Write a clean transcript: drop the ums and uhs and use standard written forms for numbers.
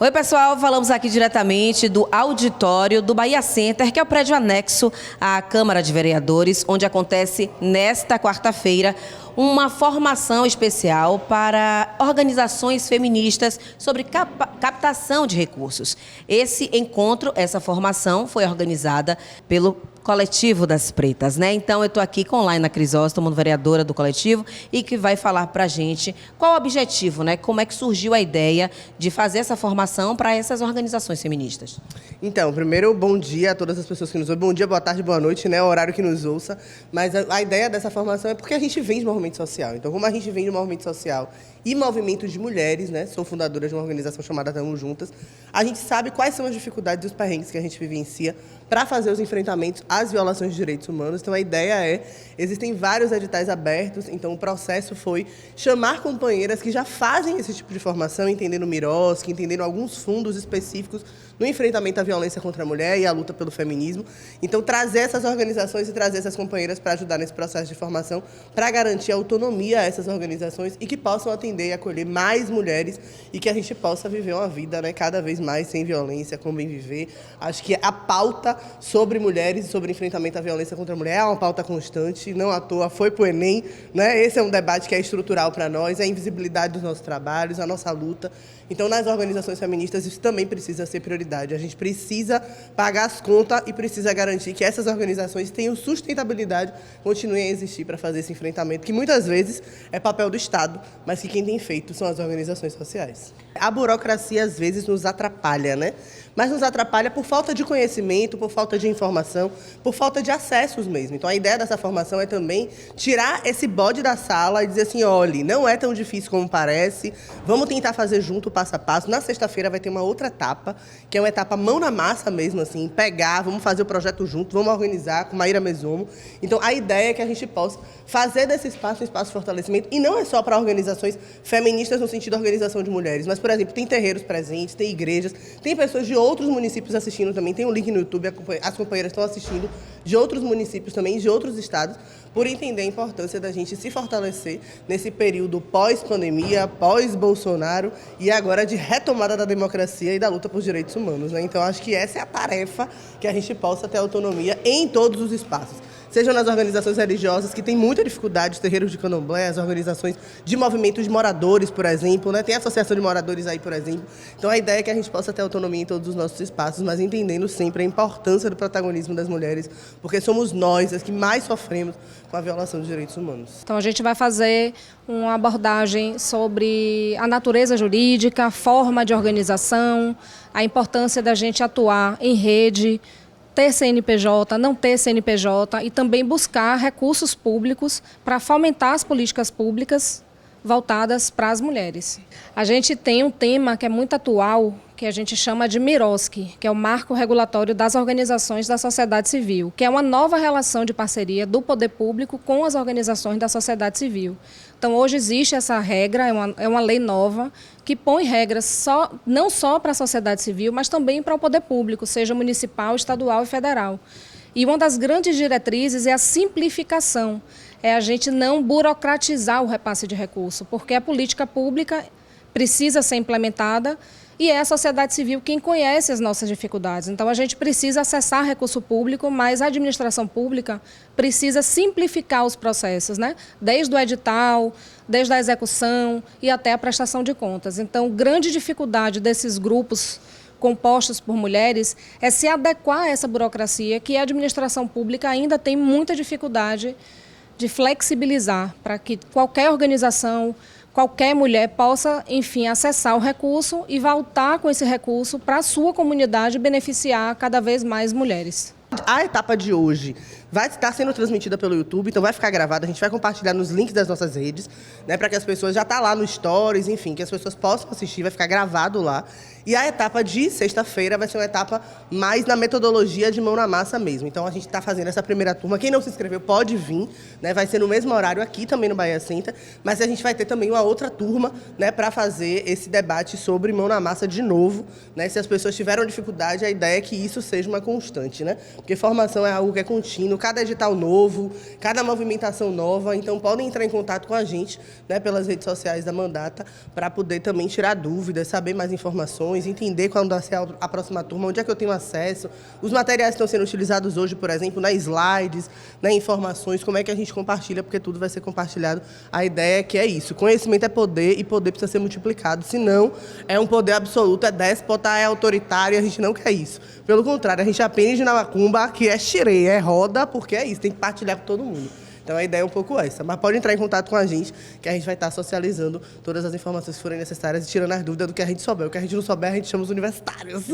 Oi, pessoal, falamos aqui diretamente do auditório do Bahia Center, que é o prédio anexo à Câmara de Vereadores, onde acontece nesta quarta-feira uma formação especial para organizações feministas sobre captação de recursos. Esse encontro, essa formação foi organizada pelo Coletivo das Pretas, né? Então, eu estou aqui com Laina Crisóstomo, vereadora do coletivo, e que vai falar para a gente qual o objetivo, né? Como é que surgiu a ideia de fazer essa formação para essas organizações feministas? Então, primeiro, bom dia a todas as pessoas que nos ouvem. Bom dia, boa tarde, boa noite, né? O horário que nos ouça. Mas a ideia dessa formação é porque a gente vem de movimento social. Então, como a gente vem de movimento social e movimentos de mulheres, né? Sou fundadora de uma organização chamada Tamo Juntas. A gente sabe quais são as dificuldades e os perrengues que a gente vivencia para fazer os enfrentamentos às violações de direitos humanos. Então, a ideia existem vários editais abertos, então o processo foi chamar companheiras que já fazem esse tipo de formação, entendendo o Miroski, entendendo alguns fundos específicos no enfrentamento à violência contra a mulher e à luta pelo feminismo. Então, trazer essas organizações e trazer essas companheiras para ajudar nesse processo de formação, para garantir autonomia a essas organizações e que possam atender e acolher mais mulheres e que a gente possa viver uma vida, né, cada vez mais sem violência, com bem viver. Acho que a pauta sobre mulheres e sobre enfrentamento à violência contra a mulher é uma pauta constante, não à toa foi para o Enem, né? Esse é um debate que é estrutural para nós, é a invisibilidade dos nossos trabalhos, a nossa luta. Então, nas organizações feministas, isso também precisa ser prioridade. A gente precisa pagar as contas e precisa garantir que essas organizações tenham sustentabilidade, continuem a existir para fazer esse enfrentamento, que muitas vezes é papel do Estado, mas que quem tem feito são as organizações sociais. A burocracia, às vezes, nos atrapalha, né? Mas nos atrapalha por falta de conhecimento, por falta de informação, por falta de acessos mesmo. Então, a ideia dessa formação é também tirar esse bode da sala e dizer assim, olha, não é tão difícil como parece, vamos tentar fazer junto, passo a passo. Na sexta-feira vai ter uma outra etapa, que é uma etapa mão na massa mesmo, assim, pegar, vamos fazer o projeto junto, vamos organizar com Maíra Mesomo. Então, a ideia é que a gente possa fazer desse espaço um espaço de fortalecimento, e não é só para organizações feministas no sentido de organização de mulheres, mas, por exemplo, tem terreiros presentes, tem igrejas, tem pessoas de outros municípios assistindo também, tem um link no YouTube, as companheiras estão assistindo de outros municípios também, de outros estados, por entender a importância da gente se fortalecer nesse período pós-pandemia, pós-Bolsonaro e agora de retomada da democracia e da luta por direitos humanos, né? Então, acho que essa é a tarefa, que a gente possa ter autonomia em todos os espaços. Sejam nas organizações religiosas, que têm muita dificuldade, os terreiros de candomblé, as organizações de movimentos de moradores, por exemplo, né? Tem a associação de moradores aí, por exemplo. Então, a ideia é que a gente possa ter autonomia em todos os nossos espaços, mas entendendo sempre a importância do protagonismo das mulheres, porque somos nós as que mais sofremos com a violação dos direitos humanos. Então, a gente vai fazer uma abordagem sobre a natureza jurídica, a forma de organização, a importância da gente atuar em rede, ter CNPJ, não ter CNPJ e também buscar recursos públicos para fomentar as políticas públicas voltadas para as mulheres. A gente tem um tema que é muito atual, que a gente chama de Miroski, que é o Marco Regulatório das Organizações da Sociedade Civil, que é uma nova relação de parceria do poder público com as organizações da sociedade civil. Então, hoje existe essa regra, é uma lei nova, que põe regras não só para a sociedade civil, mas também para o poder público, seja municipal, estadual e federal. E uma das grandes diretrizes é a simplificação, é a gente não burocratizar o repasse de recurso, porque a política pública precisa ser implementada e é a sociedade civil quem conhece as nossas dificuldades. Então, a gente precisa acessar recurso público, mas a administração pública precisa simplificar os processos, né? Desde o edital, desde a execução e até a prestação de contas. Então, grande dificuldade desses grupos compostos por mulheres é se adequar a essa burocracia que a administração pública ainda tem muita dificuldade de flexibilizar para que qualquer organização, qualquer mulher possa, enfim, acessar o recurso e voltar com esse recurso para a sua comunidade e beneficiar cada vez mais mulheres. A etapa de hoje vai estar sendo transmitida pelo YouTube, então vai ficar gravada, a gente vai compartilhar nos links das nossas redes, né, para que as pessoas, já tá lá no Stories, enfim, que as pessoas possam assistir, vai ficar gravado lá. E a etapa de sexta-feira vai ser uma etapa mais na metodologia de mão na massa mesmo. Então, a gente está fazendo essa primeira turma. Quem não se inscreveu pode vir, né, vai ser no mesmo horário aqui também no Bahia Center, mas a gente vai ter também uma outra turma, né, para fazer esse debate sobre mão na massa de novo, né. Se as pessoas tiveram dificuldade, a ideia é que isso seja uma constante, né, porque formação é algo que é contínuo, cada edital novo, cada movimentação nova. Então, podem entrar em contato com a gente, né, pelas redes sociais da Mandata, para poder também tirar dúvidas, saber mais informações, entender quando vai ser a próxima turma, onde é que eu tenho acesso. Os materiais que estão sendo utilizados hoje, por exemplo, nas slides, né, informações, como é que a gente compartilha, porque tudo vai ser compartilhado. A ideia é que é isso. Conhecimento é poder e poder precisa ser multiplicado. Senão, é um poder absoluto, é déspota, é autoritário, a gente não quer isso. Pelo contrário, a gente aprende na macumba que é xirê, é roda, porque é isso, tem que partilhar com todo mundo. Então a ideia é um pouco essa. Mas pode entrar em contato com a gente, que a gente vai estar socializando todas as informações que forem necessárias e tirando as dúvidas do que a gente souber. O que a gente não souber, a gente chama os universitários.